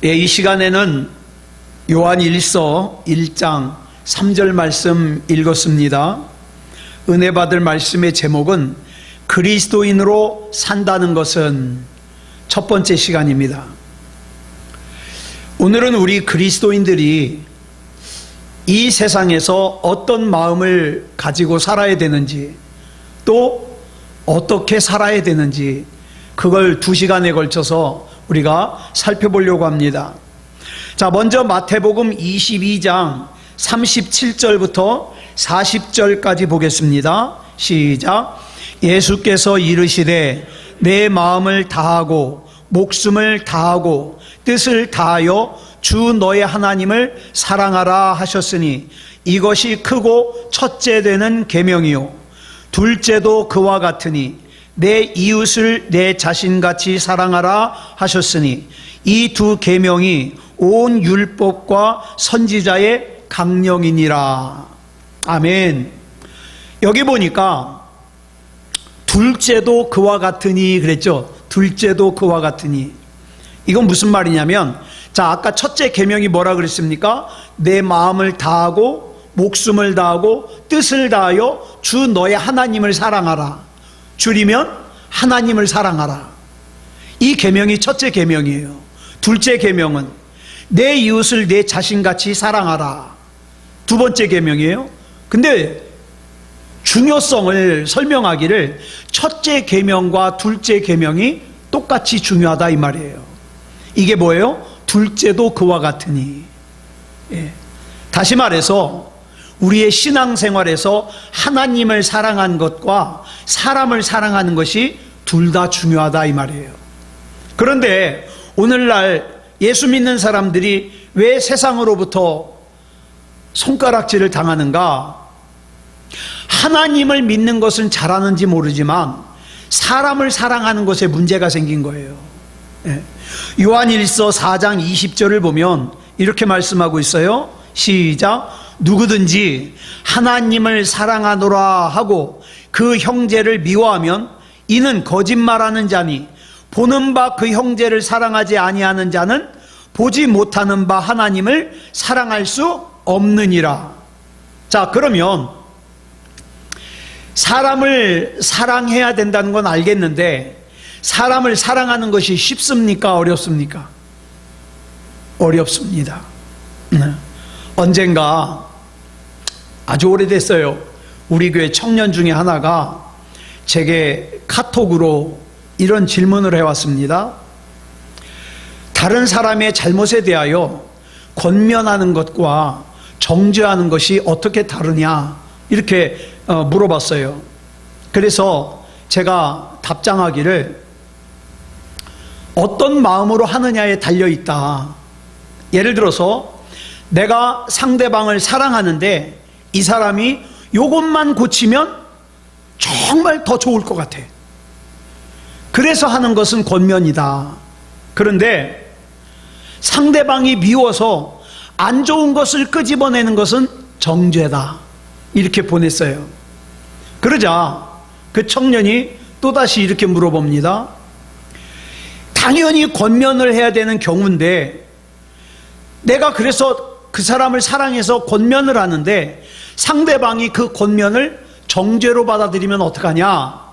이 시간에는 요한 1서 1장 3절 말씀 읽었습니다. 은혜 받을 말씀의 제목은 그리스도인으로 산다는 것은 첫 번째 시간입니다. 오늘은 우리 그리스도인들이 이 세상에서 어떤 마음을 가지고 살아야 되는지, 또 어떻게 살아야 되는지, 그걸 2시간에 걸쳐서 우리가 살펴보려고 합니다. 자, 먼저 마태복음 22장 37절부터 40절까지 보겠습니다. 시작. 예수께서 이르시되 내 마음을 다하고 목숨을 다하고 뜻을 다하여 주 너의 하나님을 사랑하라 하셨으니 이것이 크고 첫째 되는 계명이요 둘째도 그와 같으니 내 이웃을 내 자신같이 사랑하라 하셨으니 이 두 계명이 온 율법과 선지자의 강령이니라. 아멘. 여기 보니까 둘째도 그와 같으니 그랬죠. 둘째도 그와 같으니. 이건 무슨 말이냐면, 자, 아까 첫째 계명이 뭐라 그랬습니까? 내 마음을 다하고 목숨을 다하고 뜻을 다하여 주 너의 하나님을 사랑하라. 줄이면 하나님을 사랑하라. 이 계명이 첫째 계명이에요. 둘째 계명은 내 이웃을 내 자신같이 사랑하라. 두 번째 계명이에요. 근데 중요성을 설명하기를 첫째 계명과 둘째 계명이 똑같이 중요하다 이 말이에요. 이게 뭐예요? 둘째도 그와 같으니. 다시 말해서 우리의 신앙생활에서 하나님을 사랑한 것과 사람을 사랑하는 것이 둘 다 중요하다 이 말이에요. 그런데 오늘날 예수 믿는 사람들이 왜 세상으로부터 손가락질을 당하는가? 하나님을 믿는 것은 잘하는지 모르지만 사람을 사랑하는 것에 문제가 생긴 거예요. 요한 1서 4장 20절을 보면 이렇게 말씀하고 있어요. 시작. 누구든지 하나님을 사랑하노라 하고 그 형제를 미워하면 이는 거짓말하는 자니 보는 바 그 형제를 사랑하지 아니하는 자는 보지 못하는 바 하나님을 사랑할 수 없느니라. 자, 그러면 사람을 사랑해야 된다는 건 알겠는데 사람을 사랑하는 것이 쉽습니까? 어렵습니까? 어렵습니다. 언젠가 아주 오래됐어요. 우리 교회 청년 중에 하나가 제게 카톡으로 이런 질문을 해왔습니다. 다른 사람의 잘못에 대하여 권면하는 것과 정죄하는 것이 어떻게 다르냐 이렇게 물어봤어요. 그래서 제가 답장하기를 어떤 마음으로 하느냐에 달려있다. 예를 들어서 내가 상대방을 사랑하는데 이 사람이 이것만 고치면 정말 더 좋을 것 같아. 그래서 하는 것은 권면이다. 그런데 상대방이 미워서 안 좋은 것을 끄집어내는 것은 정죄다. 이렇게 보냈어요. 그러자 그 청년이 또다시 이렇게 물어봅니다. 당연히 권면을 해야 되는 경우인데 내가 그래서 그 사람을 사랑해서 권면을 하는데 상대방이 그 권면을 정죄로 받아들이면 어떡하냐?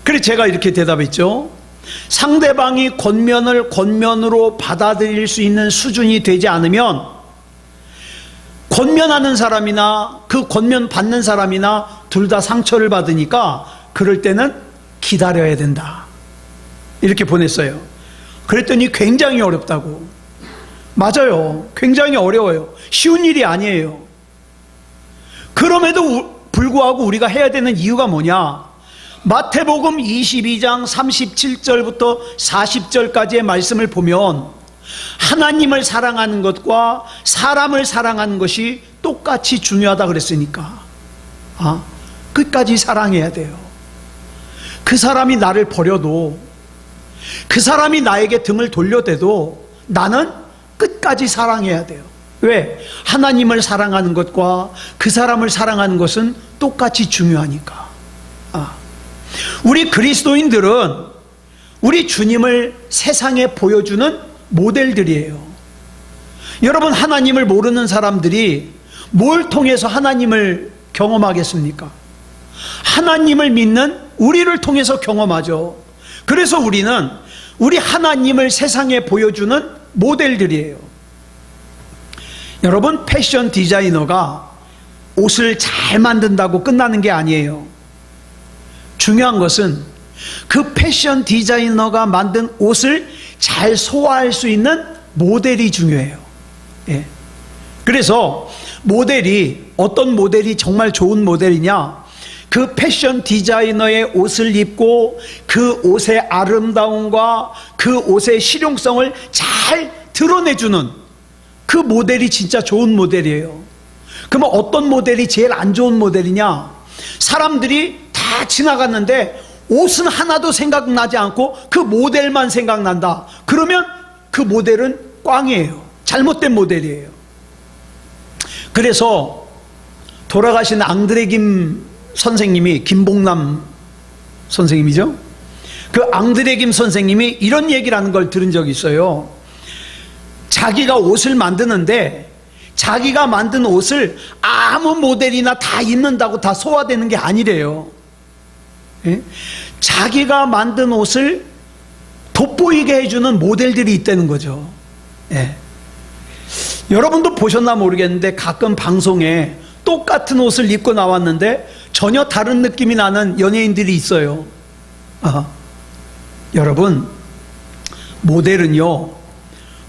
그래서 제가 이렇게 대답했죠. 상대방이 권면을 권면으로 받아들일 수 있는 수준이 되지 않으면 권면하는 사람이나 그 권면 받는 사람이나 둘 다 상처를 받으니까 그럴 때는 기다려야 된다. 이렇게 보냈어요. 그랬더니 굉장히 어렵다고. 맞아요. 굉장히 어려워요. 쉬운 일이 아니에요. 그럼에도 불구하고 우리가 해야 되는 이유가 뭐냐? 마태복음 22장 37절부터 40절까지의 말씀을 보면 하나님을 사랑하는 것과 사람을 사랑하는 것이 똑같이 중요하다 그랬으니까 끝까지 사랑해야 돼요. 그 사람이 나를 버려도, 그 사람이 나에게 등을 돌려대도 나는 끝까지 사랑해야 돼요. 왜? 하나님을 사랑하는 것과 그 사람을 사랑하는 것은 똑같이 중요하니까. 우리 그리스도인들은 우리 주님을 세상에 보여주는 모델들이에요. 여러분, 하나님을 모르는 사람들이 뭘 통해서 하나님을 경험하겠습니까? 하나님을 믿는 우리를 통해서 경험하죠. 그래서 우리는 우리 하나님을 세상에 보여주는 모델들이에요. 여러분, 패션 디자이너가 옷을 잘 만든다고 끝나는 게 아니에요. 중요한 것은 그 패션 디자이너가 만든 옷을 잘 소화할 수 있는 모델이 중요해요. 예. 그래서 모델이, 어떤 모델이 정말 좋은 모델이냐? 그 패션 디자이너의 옷을 입고 그 옷의 아름다움과 그 옷의 실용성을 잘 드러내주는 그 모델이 진짜 좋은 모델이에요. 그러면 어떤 모델이 제일 안 좋은 모델이냐? 사람들이 다 지나갔는데 옷은 하나도 생각나지 않고 그 모델만 생각난다. 그러면 그 모델은 꽝이에요. 잘못된 모델이에요. 그래서 돌아가신 앙드레 김 선생님이, 김봉남 선생님이죠. 그 앙드레 김 선생님이 이런 얘기를 하는 걸 들은 적이 있어요. 자기가 옷을 만드는데 자기가 만든 옷을 아무 모델이나 다 입는다고 다 소화되는 게 아니래요. 예? 자기가 만든 옷을 돋보이게 해주는 모델들이 있다는 거죠. 예. 여러분도 보셨나 모르겠는데 가끔 방송에 똑같은 옷을 입고 나왔는데 전혀 다른 느낌이 나는 연예인들이 있어요. 여러분, 모델은요,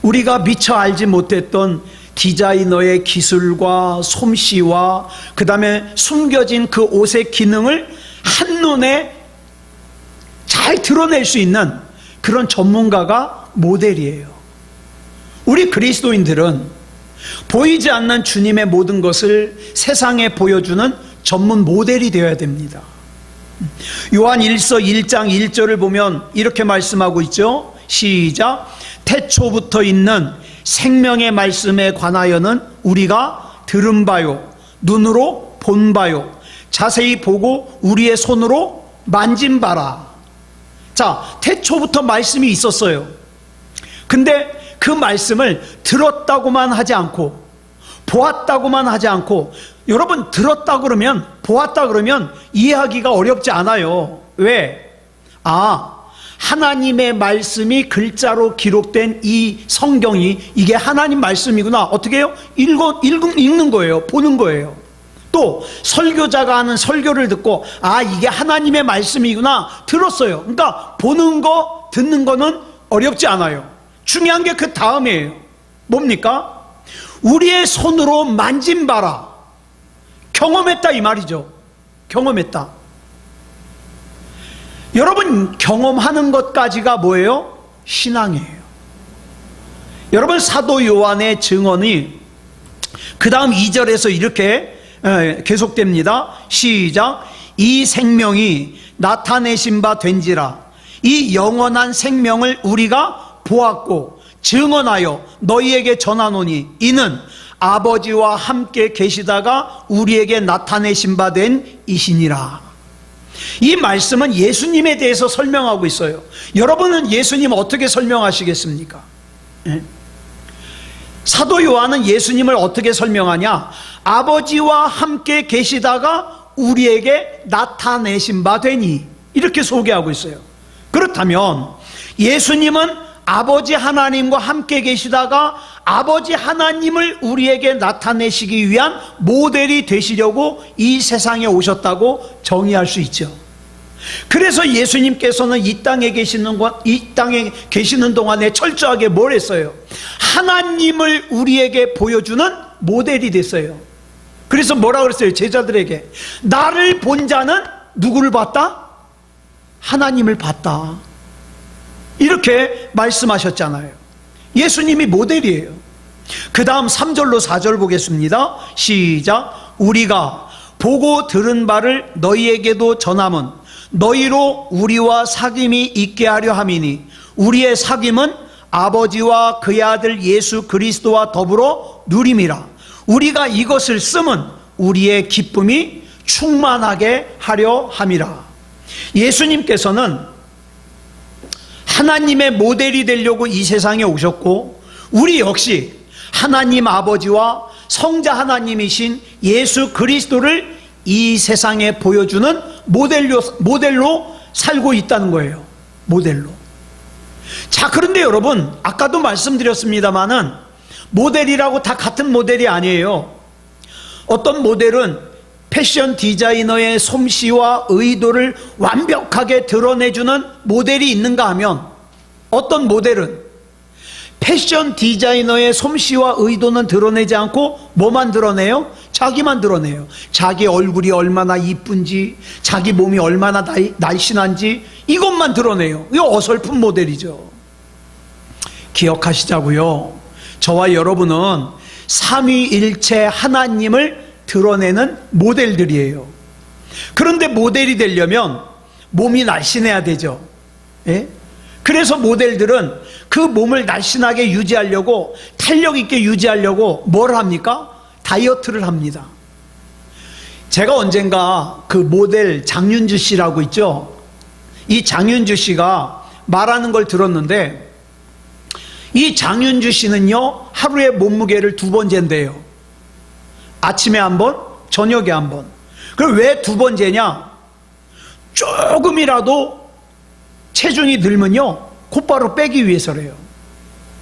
우리가 미처 알지 못했던 디자이너의 기술과 솜씨와 그 다음에 숨겨진 그 옷의 기능을 한눈에 잘 드러낼 수 있는 그런 전문가가 모델이에요. 우리 그리스도인들은 보이지 않는 주님의 모든 것을 세상에 보여주는 전문 모델이 되어야 됩니다. 요한 1서 1장 1절을 보면 이렇게 말씀하고 있죠. 시작. 태초부터 있는 생명의 말씀에 관하여는 우리가 들은 바요, 눈으로 본 바요, 자세히 보고 우리의 손으로 만진 바라. 자, 태초부터 말씀이 있었어요. 근데 그 말씀을 들었다고만 하지 않고 보았다고만 하지 않고, 여러분, 들었다 그러면, 보았다 그러면 이해하기가 어렵지 않아요. 왜? 하나님의 말씀이 글자로 기록된 이 성경이 이게 하나님 말씀이구나. 어떻게 해요? 읽는 거예요. 보는 거예요. 또 설교자가 하는 설교를 듣고 이게 하나님의 말씀이구나 들었어요. 그러니까 보는 거, 듣는 거는 어렵지 않아요. 중요한 게 그 다음이에요. 뭡니까? 우리의 손으로 만진 바라. 경험했다 이 말이죠. 경험했다. 여러분, 경험하는 것까지가 뭐예요? 신앙이에요. 여러분, 사도 요한의 증언이 그 다음 2절에서 이렇게 계속됩니다. 시작. 이 생명이 나타내신 바 된지라. 이 영원한 생명을 우리가 보았고 증언하여 너희에게 전하노니 이는 아버지와 함께 계시다가 우리에게 나타내신 바 된 이시니라. 이 말씀은 예수님에 대해서 설명하고 있어요. 여러분은 예수님 어떻게 설명하시겠습니까? 사도 요한은 예수님을 어떻게 설명하냐? 아버지와 함께 계시다가 우리에게 나타내신 바 되니, 이렇게 소개하고 있어요. 그렇다면 예수님은 아버지 하나님과 함께 계시다가 아버지 하나님을 우리에게 나타내시기 위한 모델이 되시려고 이 세상에 오셨다고 정의할 수 있죠. 그래서 예수님께서는 이 땅에 계시는 동안에 철저하게 뭘 했어요? 하나님을 우리에게 보여주는 모델이 됐어요. 그래서 뭐라 그랬어요? 제자들에게 나를 본 자는 누구를 봤다? 하나님을 봤다. 이렇게 말씀하셨잖아요. 예수님이 모델이에요. 그 다음 3절로 4절 보겠습니다. 시작. 우리가 보고 들은 바를 너희에게도 전함은 너희로 우리와 사귐이 있게 하려 함이니 우리의 사귐은 아버지와 그의 아들 예수 그리스도와 더불어 누림이라. 우리가 이것을 쓰면 우리의 기쁨이 충만하게 하려 함이라. 예수님께서는 하나님의 모델이 되려고 이 세상에 오셨고, 우리 역시 하나님 아버지와 성자 하나님이신 예수 그리스도를 이 세상에 보여주는 모델로 살고 있다는 거예요. 모델로. 자, 그런데 여러분, 아까도 말씀드렸습니다마는 모델이라고 다 같은 모델이 아니에요. 어떤 모델은 패션 디자이너의 솜씨와 의도를 완벽하게 드러내주는 모델이 있는가 하면, 어떤 모델은 패션 디자이너의 솜씨와 의도는 드러내지 않고 뭐만 드러내요? 자기만 드러내요. 자기 얼굴이 얼마나 이쁜지, 자기 몸이 얼마나 날씬한지 이것만 드러내요. 이거 어설픈 모델이죠. 기억하시자고요. 저와 여러분은 삼위일체 하나님을 드러내는 모델들이에요. 그런데 모델이 되려면 몸이 날씬해야 되죠. 예? 그래서 모델들은 그 몸을 날씬하게 유지하려고, 탄력 있게 유지하려고 뭘 합니까? 다이어트를 합니다. 제가 언젠가 그 모델 장윤주 씨라고 있죠. 이 장윤주 씨가 말하는 걸 들었는데, 이 장윤주 씨는요, 하루에 몸무게를 2번 잰대요. 아침에 한 번, 저녁에 한 번. 그럼 왜 2번 재냐? 조금이라도 체중이 늘면요, 곧바로 빼기 위해서래요.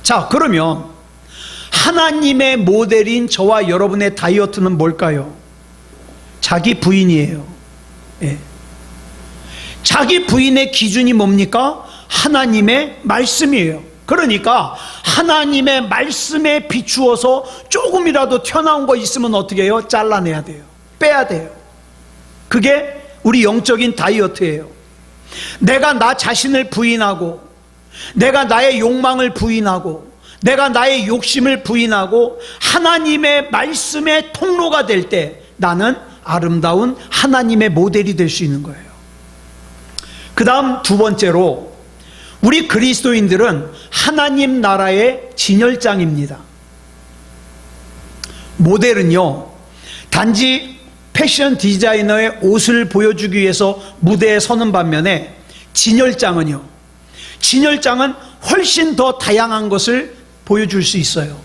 자, 그러면 하나님의 모델인 저와 여러분의 다이어트는 뭘까요? 자기 부인이에요. 예. 자기 부인의 기준이 뭡니까? 하나님의 말씀이에요. 그러니까 하나님의 말씀에 비추어서 조금이라도 튀어나온 거 있으면 어떻게 해요? 잘라내야 돼요. 빼야 돼요. 그게 우리 영적인 다이어트예요. 내가 나 자신을 부인하고, 내가 나의 욕망을 부인하고, 내가 나의 욕심을 부인하고 하나님의 말씀의 통로가 될 때 나는 아름다운 하나님의 모델이 될 수 있는 거예요. 그 다음 두 번째로, 우리 그리스도인들은 하나님 나라의 진열장입니다. 모델은요, 단지 패션 디자이너의 옷을 보여주기 위해서 무대에 서는 반면에, 진열장은 훨씬 더 다양한 것을 보여줄 수 있어요.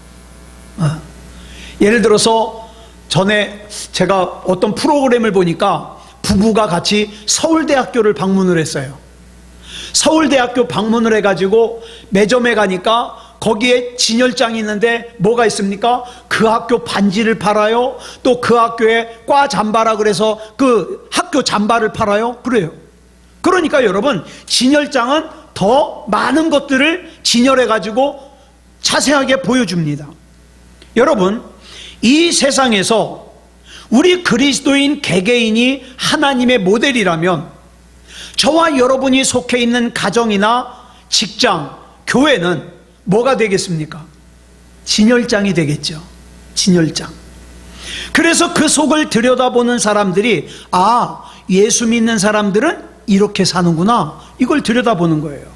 예를 들어서 전에 제가 어떤 프로그램을 보니까 부부가 같이 서울대학교를 방문을 했어요. 서울대학교 방문을 해가지고 매점에 가니까 거기에 진열장이 있는데 뭐가 있습니까? 그 학교 반지를 팔아요. 또 그 학교에 과 잠바라 그래서 그 학교 잠바를 팔아요. 그래요. 그러니까 여러분, 진열장은 더 많은 것들을 진열해가지고 자세하게 보여줍니다. 여러분, 이 세상에서 우리 그리스도인 개개인이 하나님의 모델이라면, 저와 여러분이 속해 있는 가정이나 직장, 교회는 뭐가 되겠습니까? 진열장이 되겠죠. 진열장. 그래서 그 속을 들여다보는 사람들이, 아, 예수 믿는 사람들은 이렇게 사는구나, 이걸 들여다보는 거예요.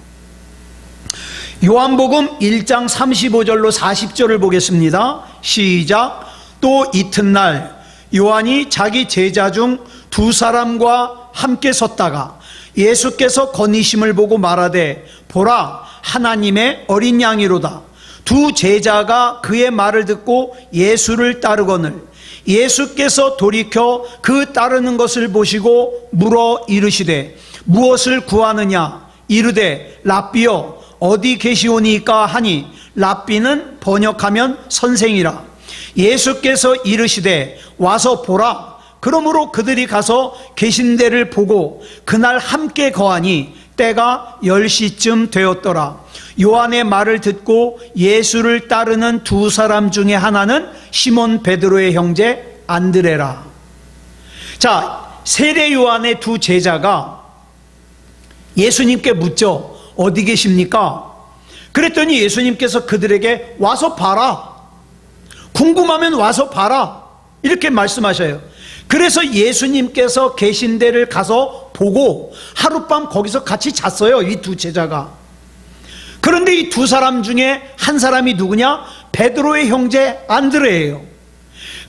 요한복음 1장 35절로 40절을 보겠습니다. 시작. 또 이튿날 요한이 자기 제자 중 2사람과 함께 섰다가 예수께서 건의심을 보고 말하되, 보라, 하나님의 어린 양이로다. 2 제자가 그의 말을 듣고 예수를 따르거늘 예수께서 돌이켜 그 따르는 것을 보시고 물어 이르시되, 무엇을 구하느냐? 이르되, 랍비여 어디 계시오니까 하니, 랍비는 번역하면 선생이라. 예수께서 이르시되, 와서 보라. 그러므로 그들이 가서 계신 데를 보고 그날 함께 거하니 때가 10시쯤 되었더라. 요한의 말을 듣고 예수를 따르는 2사람 중에 하나는 시몬 베드로의 형제 안드레라. 자, 세례 요한의 2 제자가 예수님께 묻죠. 어디 계십니까? 그랬더니 예수님께서 그들에게 와서 봐라. 궁금하면 와서 봐라. 이렇게 말씀하셔요. 그래서 예수님께서 계신 데를 가서 보고 하룻밤 거기서 같이 잤어요. 이 2 제자가. 그런데 이 2사람 중에 한 사람이 누구냐? 베드로의 형제 안드레예요.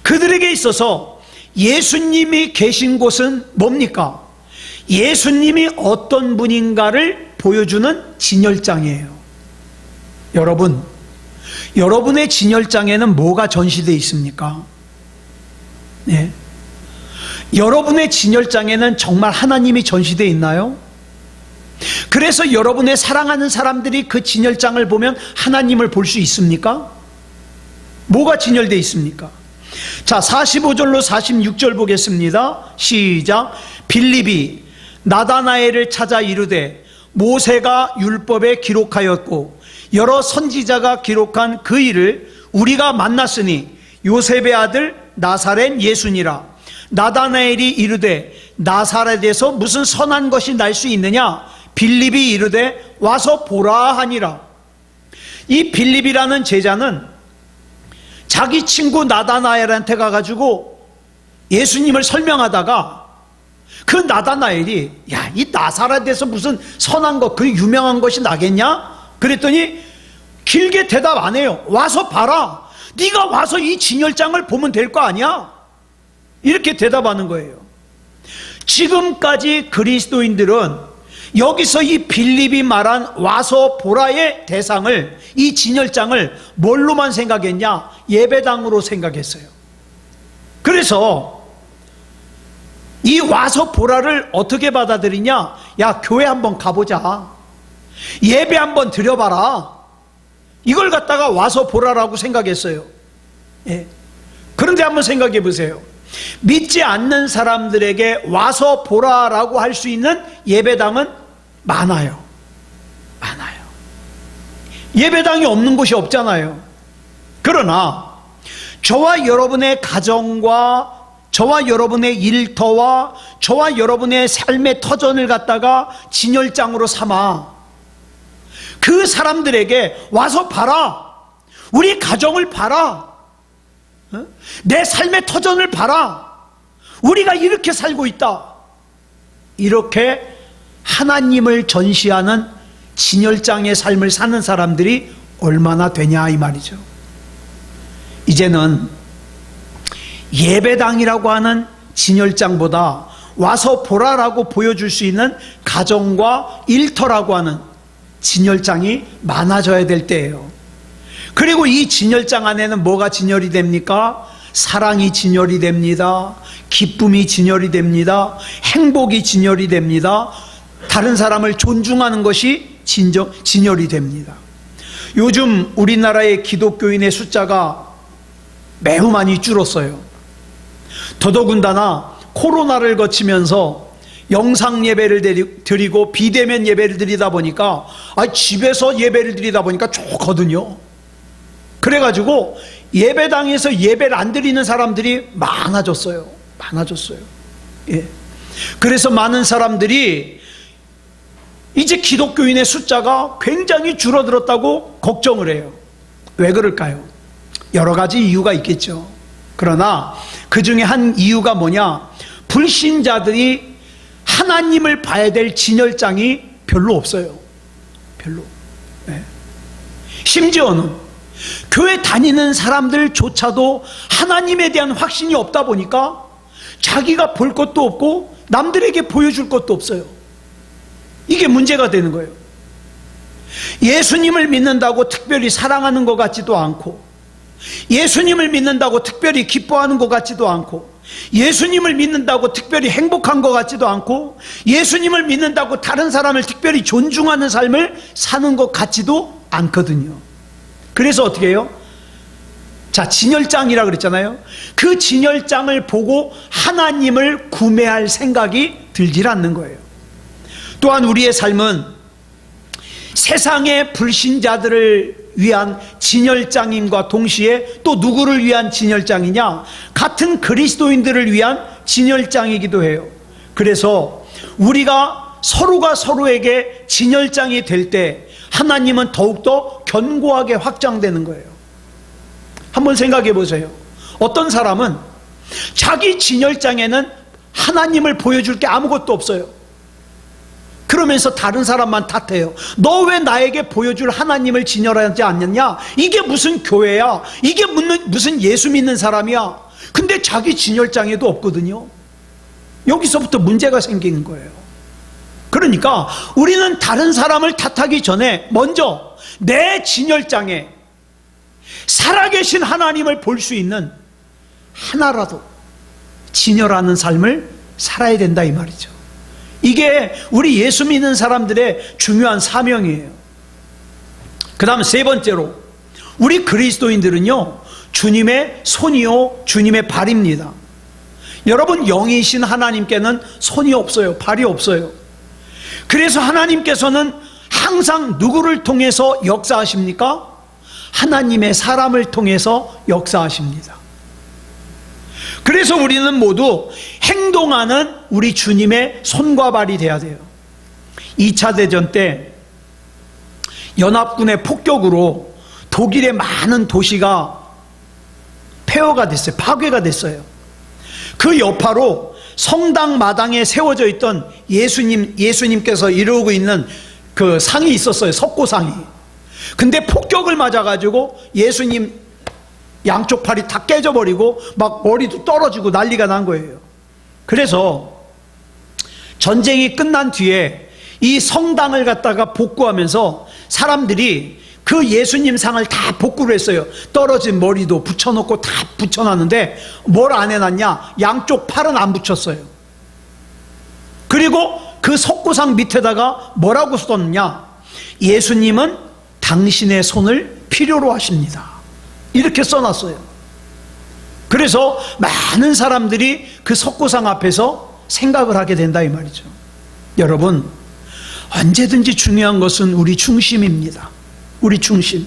그들에게 있어서 예수님이 계신 곳은 뭡니까? 예수님이 어떤 분인가를 보여주는 진열장이에요. 여러분, 여러분의 진열장에는 뭐가 전시되어 있습니까? 네. 여러분의 진열장에는 정말 하나님이 전시되어 있나요? 그래서 여러분의 사랑하는 사람들이 그 진열장을 보면 하나님을 볼 수 있습니까? 뭐가 진열되어 있습니까? 자, 45절로 46절 보겠습니다. 시작. 빌립이 나다나엘을 찾아 이르되 모세가 율법에 기록하였고 여러 선지자가 기록한 그 일을 우리가 만났으니 요셉의 아들 나사렛 예수니라. 나다나엘이 이르되 나사렛에서 무슨 선한 것이 날 수 있느냐? 빌립이 이르되 와서 보라 하니라. 이 빌립이라는 제자는 자기 친구 나다나엘한테 가가지고 예수님을 설명하다가 그 나다나엘이 야, 이 나사렛에서 무슨 선한 것, 그 유명한 것이 나겠냐? 그랬더니 길게 대답 안 해요. 와서 봐라. 네가 와서 이 진열장을 보면 될 거 아니야? 이렇게 대답하는 거예요. 지금까지 그리스도인들은 여기서 이 빌립이 말한 와서 보라의 대상을, 이 진열장을 뭘로만 생각했냐? 예배당으로 생각했어요. 그래서 이 와서 보라를 어떻게 받아들이냐? 야, 교회 한번 가보자. 예배 한번 드려봐라. 이걸 갖다가 와서 보라라고 생각했어요. 예. 그런데 한번 생각해 보세요. 믿지 않는 사람들에게 와서 보라라고 할 수 있는 예배당은 많아요. 많아요. 예배당이 없는 곳이 없잖아요. 그러나 저와 여러분의 가정과 저와 여러분의 일터와 저와 여러분의 삶의 터전을 갖다가 진열장으로 삼아 그 사람들에게 와서 봐라. 우리 가정을 봐라. 내 삶의 터전을 봐라. 우리가 이렇게 살고 있다. 이렇게 하나님을 전시하는 진열장의 삶을 사는 사람들이 얼마나 되냐 이 말이죠. 이제는 예배당이라고 하는 진열장보다 와서 보라라고 보여줄 수 있는 가정과 일터라고 하는 진열장이 많아져야 될 때예요. 그리고 이 진열장 안에는 뭐가 진열이 됩니까? 사랑이 진열이 됩니다. 기쁨이 진열이 됩니다. 행복이 진열이 됩니다. 다른 사람을 존중하는 것이 진열이 됩니다. 요즘 우리나라의 기독교인의 숫자가 매우 많이 줄었어요. 더더군다나 코로나를 거치면서 영상 예배를 드리고 비대면 예배를 드리다 보니까 집에서 예배를 드리다 보니까 좋거든요. 그래가지고 예배당에서 예배를 안 드리는 사람들이 많아졌어요. 예. 그래서 많은 사람들이 이제 기독교인의 숫자가 굉장히 줄어들었다고 걱정을 해요. 왜 그럴까요? 여러 가지 이유가 있겠죠. 그러나 그 중에 한 이유가 뭐냐? 불신자들이 하나님을 봐야 될 진열장이 별로 없어요. 별로. 네. 심지어는 교회 다니는 사람들조차도 하나님에 대한 확신이 없다 보니까 자기가 볼 것도 없고 남들에게 보여줄 것도 없어요. 이게 문제가 되는 거예요. 예수님을 믿는다고 특별히 사랑하는 것 같지도 않고, 예수님을 믿는다고 특별히 기뻐하는 것 같지도 않고, 예수님을 믿는다고 특별히 행복한 것 같지도 않고, 예수님을 믿는다고 다른 사람을 특별히 존중하는 삶을 사는 것 같지도 않거든요. 그래서 어떻게 해요? 자, 진열장이라 그랬잖아요. 그 진열장을 보고 하나님을 구매할 생각이 들질 않는 거예요. 또한 우리의 삶은 세상의 불신자들을 위한 진열장임과 동시에 또 누구를 위한 진열장이냐? 같은 그리스도인들을 위한 진열장이기도 해요. 그래서 우리가 서로가 서로에게 진열장이 될 때 하나님은 더욱더 견고하게 확장되는 거예요. 한번 생각해 보세요. 어떤 사람은 자기 진열장에는 하나님을 보여줄 게 아무것도 없어요. 그러면서 다른 사람만 탓해요. 너 왜 나에게 보여줄 하나님을 진열하지 않느냐? 이게 무슨 교회야? 이게 무슨 예수 믿는 사람이야? 근데 자기 진열장에도 없거든요. 여기서부터 문제가 생기는 거예요. 그러니까 우리는 다른 사람을 탓하기 전에 먼저 내 진열장에 살아계신 하나님을 볼 수 있는 하나라도 진열하는 삶을 살아야 된다 이 말이죠. 이게 우리 예수 믿는 사람들의 중요한 사명이에요. 그 다음 세 번째로, 우리 그리스도인들은요 주님의 손이요 주님의 발입니다. 여러분, 영이신 하나님께는 손이 없어요, 발이 없어요. 그래서 하나님께서는 항상 누구를 통해서 역사하십니까? 하나님의 사람을 통해서 역사하십니다. 그래서 우리는 모두 행동하는 우리 주님의 손과 발이 돼야 돼요. 2차 대전 때 연합군의 폭격으로 독일의 많은 도시가 폐허가 됐어요. 파괴가 됐어요. 그 여파로 성당 마당에 세워져 있던 예수님께서 이루고 있는 그 상이 있었어요. 석고상이. 근데 폭격을 맞아가지고 예수님 양쪽 팔이 다 깨져버리고 막 머리도 떨어지고 난리가 난 거예요. 그래서 전쟁이 끝난 뒤에 이 성당을 갖다가 복구하면서 사람들이 그 예수님 상을 다 복구를 했어요. 떨어진 머리도 붙여놓고 다 붙여놨는데 뭘 안 해놨냐? 양쪽 팔은 안 붙였어요. 그리고 그 석고상 밑에다가 뭐라고 썼느냐? 예수님은 당신의 손을 필요로 하십니다. 이렇게 써놨어요. 그래서 많은 사람들이 그 석고상 앞에서 생각을 하게 된다 이 말이죠. 여러분, 언제든지 중요한 것은 우리 중심입니다. 우리 중심.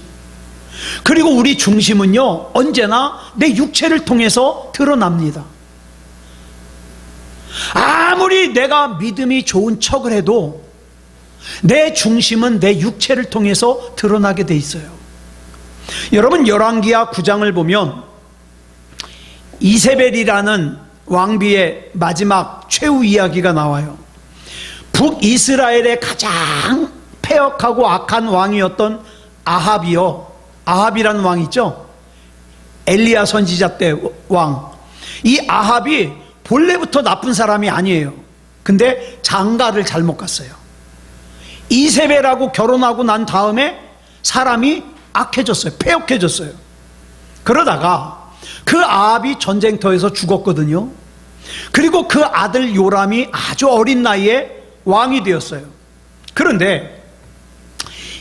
그리고 우리 중심은요 언제나 내 육체를 통해서 드러납니다. 아무리 내가 믿음이 좋은 척을 해도 내 중심은 내 육체를 통해서 드러나게 돼 있어요. 여러분, 열왕기하 9장을 보면 이세벨이라는 왕비의 마지막 최후 이야기가 나와요. 북이스라엘의 가장 패역하고 악한 왕이었던 아합이요, 아합이라는 왕 있죠? 엘리야 선지자 때 왕. 이 아합이 본래부터 나쁜 사람이 아니에요. 근데 장가를 잘못 갔어요. 이세벨하고 결혼하고 난 다음에 사람이 악해졌어요. 패역해졌어요. 그러다가 그 아합이 전쟁터에서 죽었거든요. 그리고 그 아들 요람이 아주 어린 나이에 왕이 되었어요. 그런데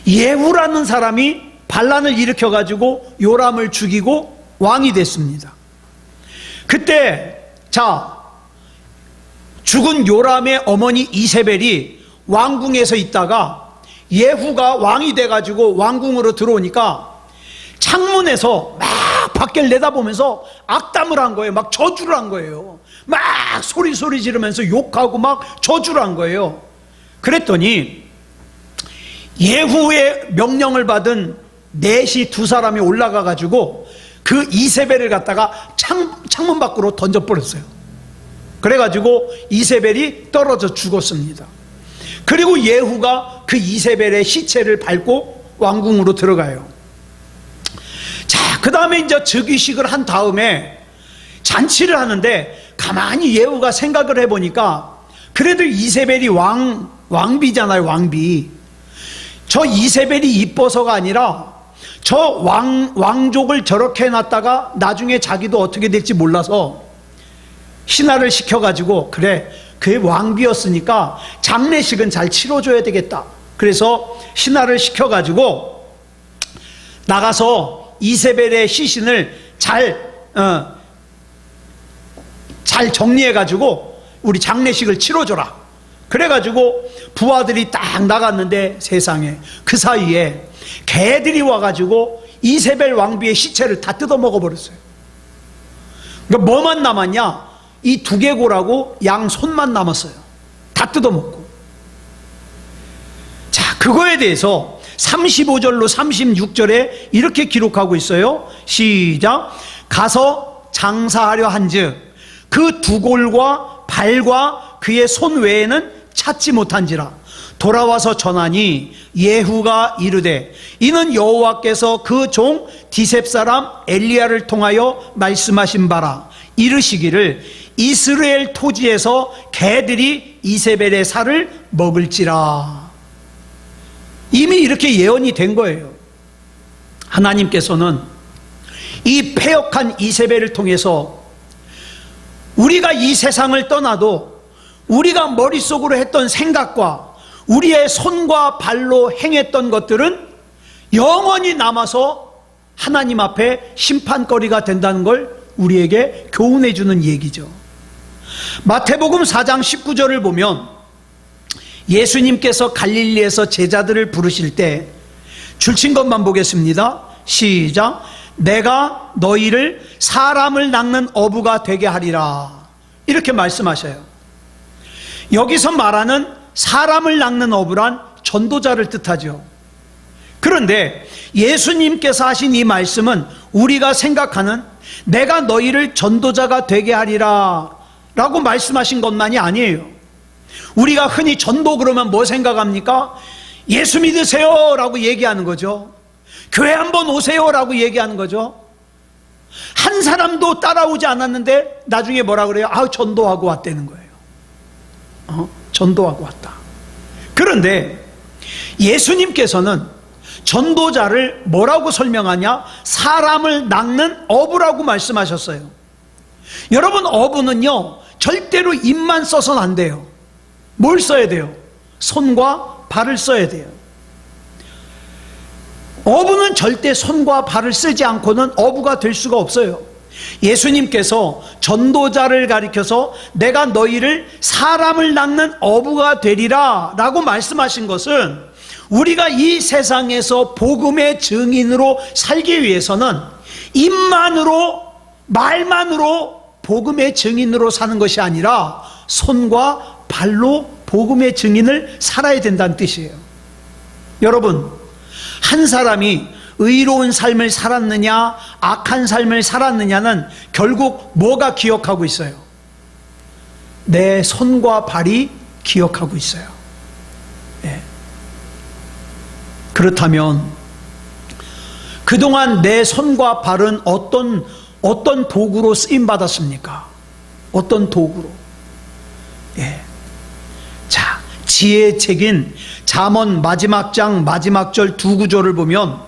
예후라는 사람이 반란을 일으켜가지고 요람을 죽이고 왕이 됐습니다. 그때 죽은 요람의 어머니 이세벨이 왕궁에서 있다가 예후가 왕이 돼가지고 왕궁으로 들어오니까 창문에서 막 밖을 내다보면서 악담을 한 거예요. 막 저주를 한 거예요. 막 소리 지르면서 욕하고 막 저주를 한 거예요. 그랬더니 예후의 명령을 받은 넷이 두 사람이 올라가 가지고 그 이세벨을 갖다가 창문 밖으로 던져버렸어요. 그래가지고 이세벨이 떨어져 죽었습니다. 그리고 예후가 그 이세벨의 시체를 밟고 왕궁으로 들어가요. 자, 그 다음에 이제 즉위식을 한 다음에 잔치를 하는데 가만히 예후가 생각을 해보니까 그래도 이세벨이 왕비잖아요. 왕비. 저 이세벨이 이뻐서가 아니라 저 왕족을 저렇게 해놨다가 나중에 자기도 어떻게 될지 몰라서 신하를 시켜가지고 그래, 그 왕비였으니까 장례식은 잘 치러줘야 되겠다. 그래서 신하를 시켜가지고 나가서 이세벨의 시신을 잘 정리해가지고 우리 장례식을 치러줘라. 그래가지고 부하들이 딱 나갔는데 세상에 그 사이에 개들이 와가지고 이세벨 왕비의 시체를 다 뜯어 먹어버렸어요. 그러니까 뭐만 남았냐? 이 두개골하고 양 손만 남았어요. 다 뜯어먹고. 자, 그거에 대해서 35절로 36절에 이렇게 기록하고 있어요. 시작. 가서 장사하려 한즉 그 두골과 발과 그의 손 외에는 찾지 못한지라. 돌아와서 전하니 예후가 이르되 이는 여호와께서 그 종 디셉 사람 엘리야를 통하여 말씀하신 바라. 이르시기를 이스라엘 토지에서 개들이 이세벨의 살을 먹을지라. 이미 이렇게 예언이 된 거예요. 하나님께서는 이 패역한 이세벨을 통해서 우리가 이 세상을 떠나도 우리가 머릿속으로 했던 생각과 우리의 손과 발로 행했던 것들은 영원히 남아서 하나님 앞에 심판거리가 된다는 걸 우리에게 교훈해 주는 얘기죠. 마태복음 4장 19절을 보면 예수님께서 갈릴리에서 제자들을 부르실 때 줄친 것만 보겠습니다. 시작. 내가 너희를 사람을 낚는 어부가 되게 하리라. 이렇게 말씀하셔요. 여기서 말하는 사람을 낚는 어부란 전도자를 뜻하죠. 그런데 예수님께서 하신 이 말씀은 우리가 생각하는 내가 너희를 전도자가 되게 하리라 라고 말씀하신 것만이 아니에요. 우리가 흔히 전도 그러면 뭐 생각합니까? 예수 믿으세요 라고 얘기하는 거죠. 교회 한번 오세요 라고 얘기하는 거죠. 한 사람도 따라오지 않았는데 나중에 뭐라 그래요? 전도하고 왔다는 거예요. 전도하고 왔다. 그런데 예수님께서는 전도자를 뭐라고 설명하냐? 사람을 낚는 어부라고 말씀하셨어요. 여러분, 어부는요 절대로 입만 써서는 안 돼요. 뭘 써야 돼요? 손과 발을 써야 돼요. 어부는 절대 손과 발을 쓰지 않고는 어부가 될 수가 없어요. 예수님께서 전도자를 가리켜서 내가 너희를 사람을 낚는 어부가 되리라 라고 말씀하신 것은 우리가 이 세상에서 복음의 증인으로 살기 위해서는 입만으로 말만으로 복음의 증인으로 사는 것이 아니라 손과 발로 복음의 증인을 살아야 된다는 뜻이에요. 여러분, 한 사람이 의로운 삶을 살았느냐 악한 삶을 살았느냐는 결국 뭐가 기억하고 있어요? 내 손과 발이 기억하고 있어요. 네. 그렇다면 그동안 내 손과 발은 어떤 도구로 쓰임받았습니까? 어떤 도구로? 예. 자, 지혜의 책인 잠언 마지막 장 마지막 절 두 구절을 보면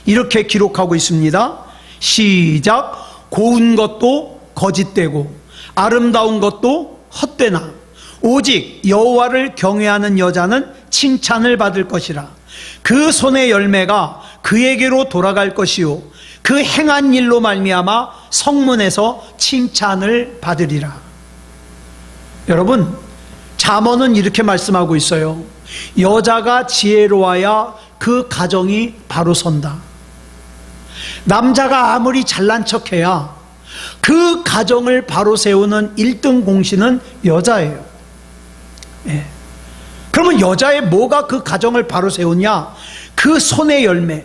이렇게 기록하고 있습니다. 시작. 고운 것도 거짓되고 아름다운 것도 헛되나 오직 여호와를 경외하는 여자는 칭찬을 받을 것이라. 그 손의 열매가 그에게로 돌아갈 것이요 그 행한 일로 말미암아 성문에서 칭찬을 받으리라. 여러분, 잠언은 이렇게 말씀하고 있어요. 여자가 지혜로워야 그 가정이 바로 선다. 남자가 아무리 잘난 척해야 그 가정을 바로 세우는 1등 공신은 여자예요. 예. 그러면 여자의 뭐가 그 가정을 바로 세우냐? 그 손의 열매,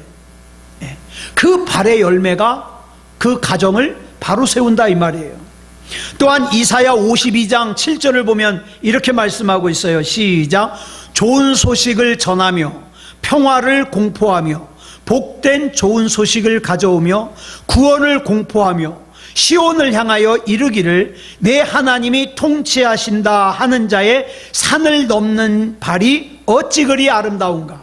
예. 그 발의 열매가 그 가정을 바로 세운다 이 말이에요. 또한 이사야 52장 7절을 보면 이렇게 말씀하고 있어요. 시작. 좋은 소식을 전하며 평화를 공포하며 복된 좋은 소식을 가져오며 구원을 공포하며 시온을 향하여 이르기를 내 하나님이 통치하신다 하는 자의 산을 넘는 발이 어찌 그리 아름다운가.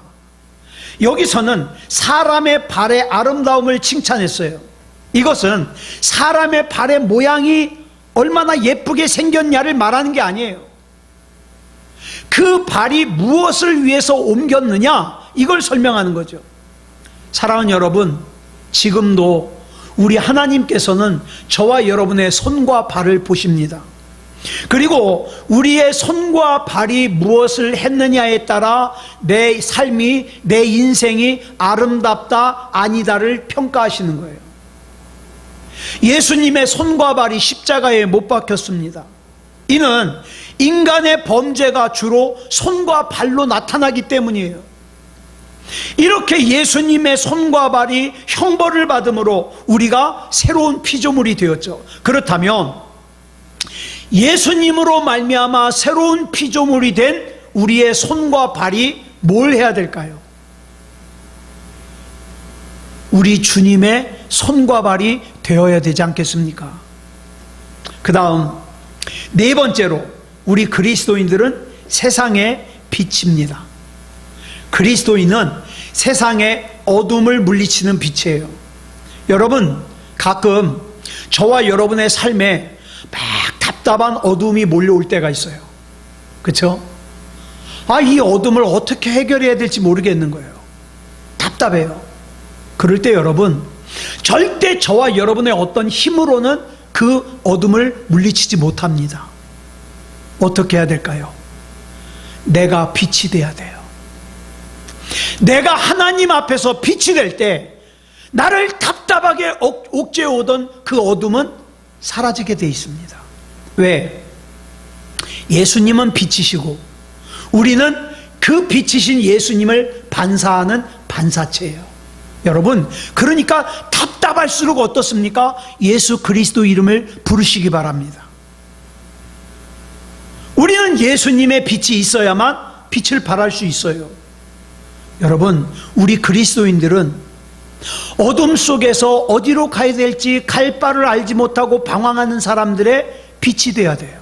여기서는 사람의 발의 아름다움을 칭찬했어요. 이것은 사람의 발의 모양이 얼마나 예쁘게 생겼냐를 말하는 게 아니에요. 그 발이 무엇을 위해서 옮겼느냐, 이걸 설명하는 거죠. 사랑하는 여러분, 지금도 우리 하나님께서는 저와 여러분의 손과 발을 보십니다. 그리고 우리의 손과 발이 무엇을 했느냐에 따라 내 삶이, 내 인생이 아름답다 아니다를 평가하시는 거예요. 예수님의 손과 발이 십자가에 못 박혔습니다. 이는 인간의 범죄가 주로 손과 발로 나타나기 때문이에요. 이렇게 예수님의 손과 발이 형벌을 받음으로 우리가 새로운 피조물이 되었죠. 그렇다면 예수님으로 말미암아 새로운 피조물이 된 우리의 손과 발이 뭘 해야 될까요? 우리 주님의 손과 발이 되어야 되지 않겠습니까? 그 다음 네 번째로 우리 그리스도인들은 세상의 빛입니다. 그리스도인은 세상의 어둠을 물리치는 빛이에요. 여러분, 가끔 저와 여러분의 삶에 막 답답한 어둠이 몰려올 때가 있어요. 그렇죠? 이 어둠을 어떻게 해결해야 될지 모르겠는 거예요. 답답해요. 그럴 때 여러분, 절대 저와 여러분의 어떤 힘으로는 그 어둠을 물리치지 못합니다. 어떻게 해야 될까요? 내가 빛이 돼야 돼요. 내가 하나님 앞에서 빛이 될 때 나를 답답하게 옥죄어 오던 그 어둠은 사라지게 돼 있습니다. 왜? 예수님은 빛이시고 우리는 그 빛이신 예수님을 반사하는 반사체예요. 여러분, 그러니까 답답할수록 어떻습니까? 예수 그리스도 이름을 부르시기 바랍니다. 우리는 예수님의 빛이 있어야만 빛을 발할 수 있어요. 여러분, 우리 그리스도인들은 어둠 속에서 어디로 가야 될지 갈 바를 알지 못하고 방황하는 사람들의 빛이 되어야 돼요.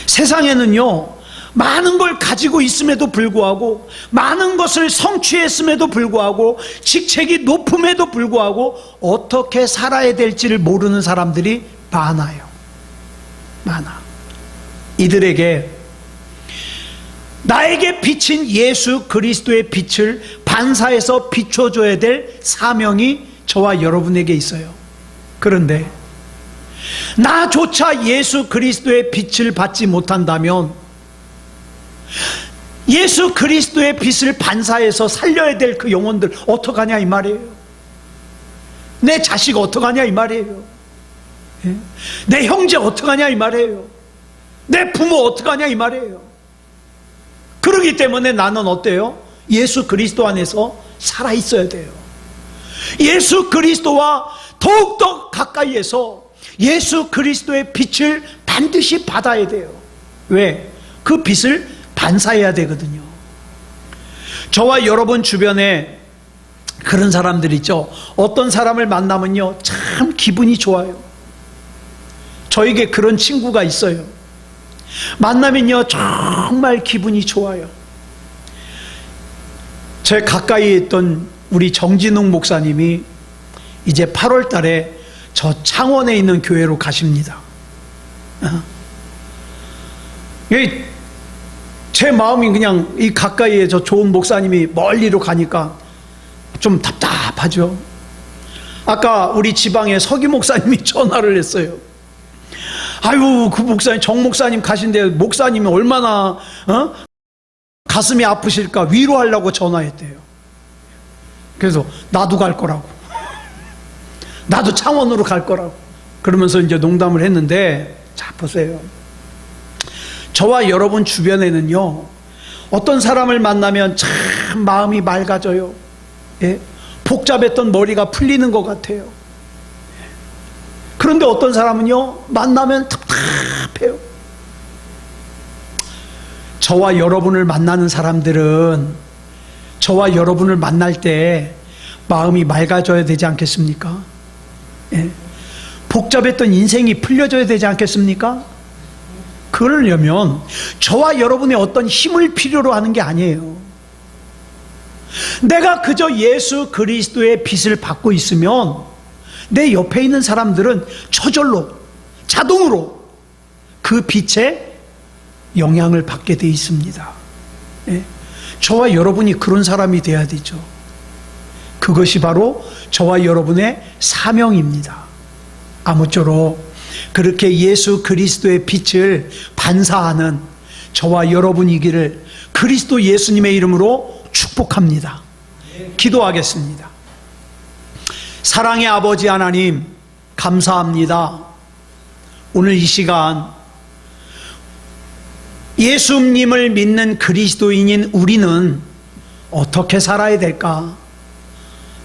세상에는요, 많은 걸 가지고 있음에도 불구하고, 많은 것을 성취했음에도 불구하고, 직책이 높음에도 불구하고 어떻게 살아야 될지를 모르는 사람들이 많아요. 많아. 이들에게 나에게 비친 예수 그리스도의 빛을 반사해서 비춰줘야 될 사명이 저와 여러분에게 있어요. 그런데 나조차 예수 그리스도의 빛을 받지 못한다면 예수 그리스도의 빛을 반사해서 살려야 될 그 영혼들 어떡하냐 이 말이에요. 내 자식 어떡하냐 이 말이에요. 내 형제 어떡하냐 이 말이에요. 내 부모 어떡하냐 이 말이에요. 그러기 때문에 나는 어때요? 예수 그리스도 안에서 살아있어야 돼요. 예수 그리스도와 더욱더 가까이에서 예수 그리스도의 빛을 반드시 받아야 돼요. 왜? 그 빛을 반사해야 되거든요. 저와 여러분 주변에 그런 사람들 있죠. 어떤 사람을 만나면요, 참 기분이 좋아요. 저에게 그런 친구가 있어요. 만나면요, 정말 기분이 좋아요. 제 가까이 있던 우리 정진웅 목사님이 이제 8월 달에 저 창원에 있는 교회로 가십니다. 제 마음이 그냥 이 가까이에 저 좋은 목사님이 멀리로 가니까 좀 답답하죠. 아까 우리 지방에 서기 목사님이 전화를 했어요. 아유, 그 목사님, 정 목사님 가신데 목사님이 얼마나 가슴이 아프실까 위로하려고 전화했대요. 그래서 나도 갈 거라고, 나도 창원으로 갈 거라고 그러면서 이제 농담을 했는데, 자 보세요. 저와 여러분 주변에는요, 어떤 사람을 만나면 참 마음이 맑아져요. 예? 복잡했던 머리가 풀리는 것 같아요. 그런데 어떤 사람은요, 만나면 답답해요. 저와 여러분을 만나는 사람들은 저와 여러분을 만날 때 마음이 맑아져야 되지 않겠습니까? 예? 복잡했던 인생이 풀려져야 되지 않겠습니까? 그러려면 저와 여러분의 어떤 힘을 필요로 하는 게 아니에요. 내가 그저 예수 그리스도의 빛을 받고 있으면 내 옆에 있는 사람들은 저절로 자동으로 그 빛에 영향을 받게 돼 있습니다. 예? 저와 여러분이 그런 사람이 돼야 되죠. 그것이 바로 저와 여러분의 사명입니다. 아무쪼록 그렇게 예수 그리스도의 빛을 반사하는 저와 여러분이기를 그리스도 예수님의 이름으로 축복합니다. 기도하겠습니다. 사랑의 아버지 하나님, 감사합니다. 오늘 이 시간 예수님을 믿는 그리스도인인 우리는 어떻게 살아야 될까?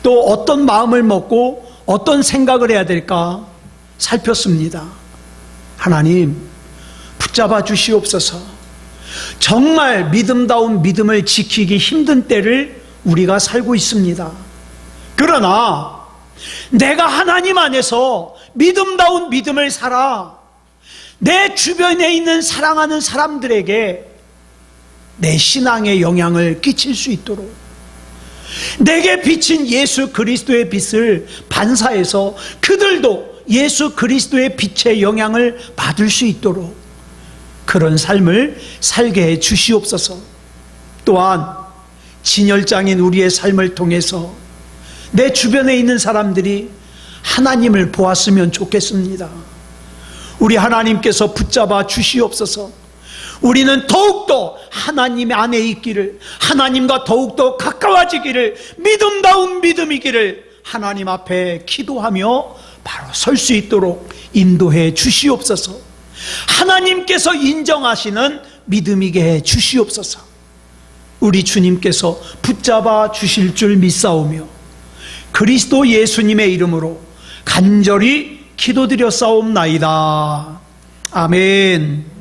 또 어떤 마음을 먹고 어떤 생각을 해야 될까 살폈습니다. 하나님, 붙잡아 주시옵소서. 정말 믿음다운 믿음을 지키기 힘든 때를 우리가 살고 있습니다. 그러나 내가 하나님 안에서 믿음다운 믿음을 살아 내 주변에 있는 사랑하는 사람들에게 내 신앙의 영향을 끼칠 수 있도록, 내게 비친 예수 그리스도의 빛을 반사해서 그들도 예수 그리스도의 빛의 영향을 받을 수 있도록 그런 삶을 살게 해 주시옵소서. 또한 진열장인 우리의 삶을 통해서 내 주변에 있는 사람들이 하나님을 보았으면 좋겠습니다. 우리 하나님께서 붙잡아 주시옵소서. 우리는 더욱더 하나님 안에 있기를, 하나님과 더욱더 가까워지기를, 믿음다운 믿음이기를 하나님 앞에 기도하며 바로 설 수 있도록 인도해 주시옵소서. 하나님께서 인정하시는 믿음이게 해 주시옵소서. 우리 주님께서 붙잡아 주실 줄 믿사오며 그리스도 예수님의 이름으로 간절히 기도드려 싸움나이다. 아멘.